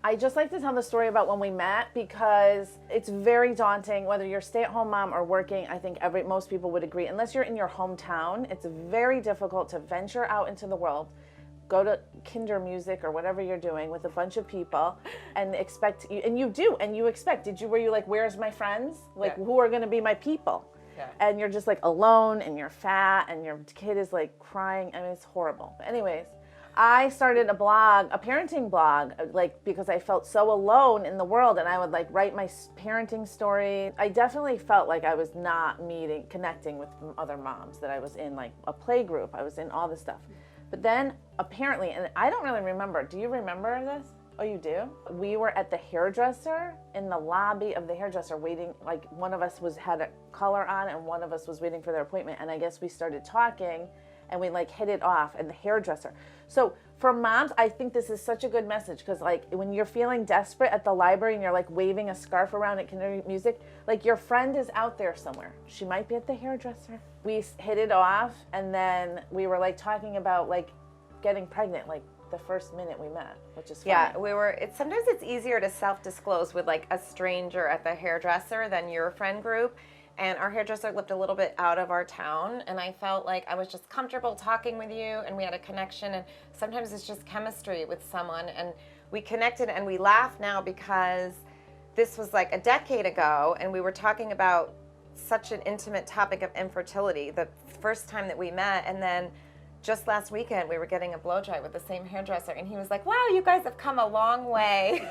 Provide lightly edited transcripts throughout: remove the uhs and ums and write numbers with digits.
I just like to tell the story about when we met because it's very daunting, whether you're a stay-at-home mom or working. I think most people would agree, unless you're in your hometown, it's very difficult to venture out into the world, go to kinder music or whatever you're doing with a bunch of people and expect, and you expect, were you like, where's my friends? Like, who are gonna be my people? Yeah. And you're just like alone and you're fat and your kid is like crying. I mean, it's horrible. But anyways, I started a parenting blog, like because I felt so alone in the world, and I would like write my parenting story. I definitely felt like I was not connecting with other moms, that I was in like a play group. I was in all this stuff. But then apparently, and I don't really remember, do you remember this? Oh, you do? We were at the hairdresser, in the lobby of the hairdresser waiting, like one of us had a collar on and one of us was waiting for their appointment, and I guess we started talking and we like hit it off in the hairdresser. So for moms, I think this is such a good message, because like when you're feeling desperate at the library and you're like waving a scarf around at kinder music, like your friend is out there somewhere. She might be at the hairdresser. We hit it off, and then we were like talking about like getting pregnant like the first minute we met, which is funny. Yeah, sometimes it's easier to self-disclose with like a stranger at the hairdresser than your friend group. And our hairdresser lived a little bit out of our town, and I felt like I was just comfortable talking with you, and we had a connection, and sometimes it's just chemistry with someone, and we connected, and we laugh now because this was like a decade ago, and we were talking about such an intimate topic of infertility the first time that we met, and then just last weekend we were getting a blow dry with the same hairdresser, and he was like, wow, you guys have come a long way.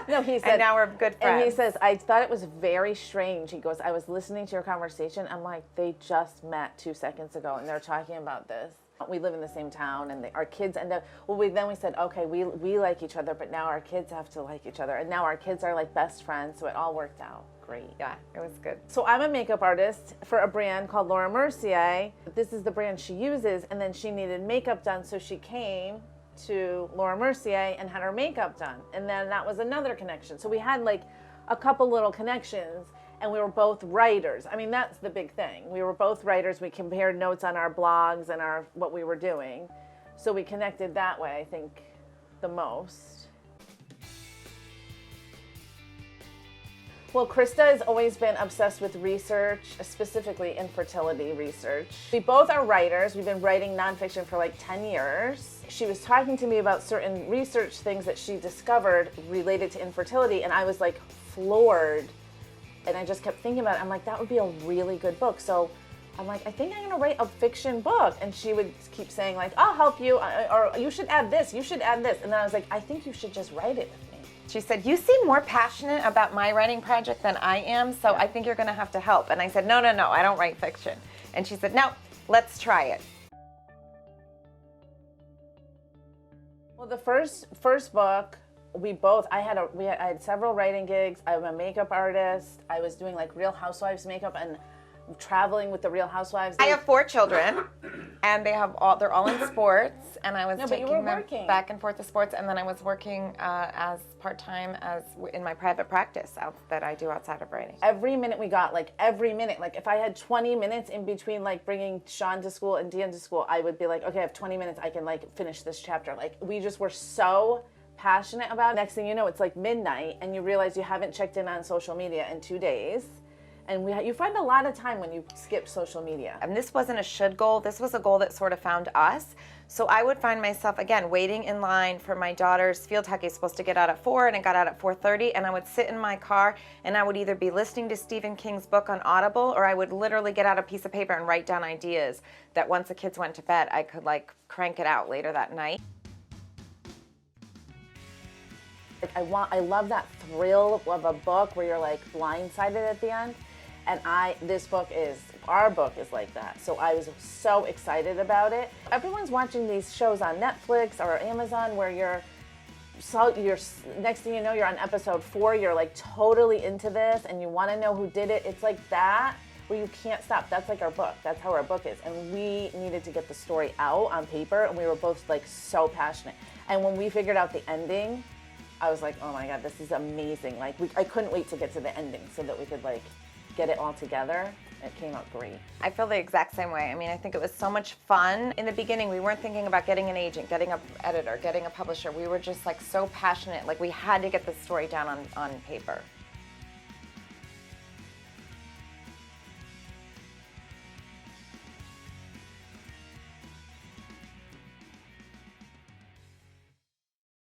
No, he said, and now we're good friends. And he says, I thought it was very strange. He goes, I was listening to your conversation. I'm like, they just met 2 seconds ago and they're talking about this. We live in the same town, and our kids end up, then we said, okay, we like each other, but now our kids have to like each other. And now our kids are like best friends, so it all worked out great. Yeah, it was good. So I'm a makeup artist for a brand called Laura Mercier. This is the brand she uses, and then she needed makeup done, so she came to Laura Mercier and had her makeup done. And then that was another connection. So we had like a couple little connections, and we were both writers. I mean, that's the big thing. We were both writers. We compared notes on our blogs and what we were doing. So we connected that way, I think, the most. Well, Krista has always been obsessed with research, specifically infertility research. We both are writers. We've been writing nonfiction for like 10 years. She was talking to me about certain research things that she discovered related to infertility, and I was like floored. And I just kept thinking about it. I'm like, that would be a really good book. So I'm like, I think I'm gonna write a fiction book. And she would keep saying like, I'll help you, or you should add this, you should add this. And then I was like, I think you should just write it with me. She said, you seem more passionate about my writing project than I am, so I think you're gonna have to help. And I said, no, I don't write fiction. And she said, no, let's try it. Well, the first book, I had several writing gigs. I'm a makeup artist. I was doing like Real Housewives makeup and traveling with the Real Housewives. I have 4 children, and they're all in sports, and I was taking them back and forth to sports, and then I was working as part-time in my private practice that I do outside of writing. Every minute we got, like if I had 20 minutes in between like bringing Sean to school and Dean to school, I would be like, okay, I have 20 minutes, I can like finish this chapter. Like we just were so passionate about it. Next thing you know, it's like midnight, and you realize you haven't checked in on social media in 2 days. And you find a lot of time when you skip social media. And this wasn't a should goal. This was a goal that sort of found us. So I would find myself, again, waiting in line for my daughter's field hockey. Supposed to get out at 4, and it got out at 4:30. And I would sit in my car, and I would either be listening to Stephen King's book on Audible, or I would literally get out a piece of paper and write down ideas that once the kids went to bed, I could like crank it out later that night. I love that thrill of a book where you're like blindsided at the end. And our book is like that. So I was so excited about it. Everyone's watching these shows on Netflix or Amazon where you're next thing you know, you're on episode 4, you're like totally into this and you want to know who did it. It's like that where you can't stop. That's like our book. That's how our book is. And we needed to get the story out on paper, and we were both like so passionate. And when we figured out the ending, I was like, oh my God, this is amazing. Like I couldn't wait to get to the ending so that we could like get it all together. it came out great. I feel the exact same way. I mean, I think it was so much fun. In the beginning, we weren't thinking about getting an agent, getting an editor, getting a publisher. We were just like so passionate, like we had to get the story down on paper.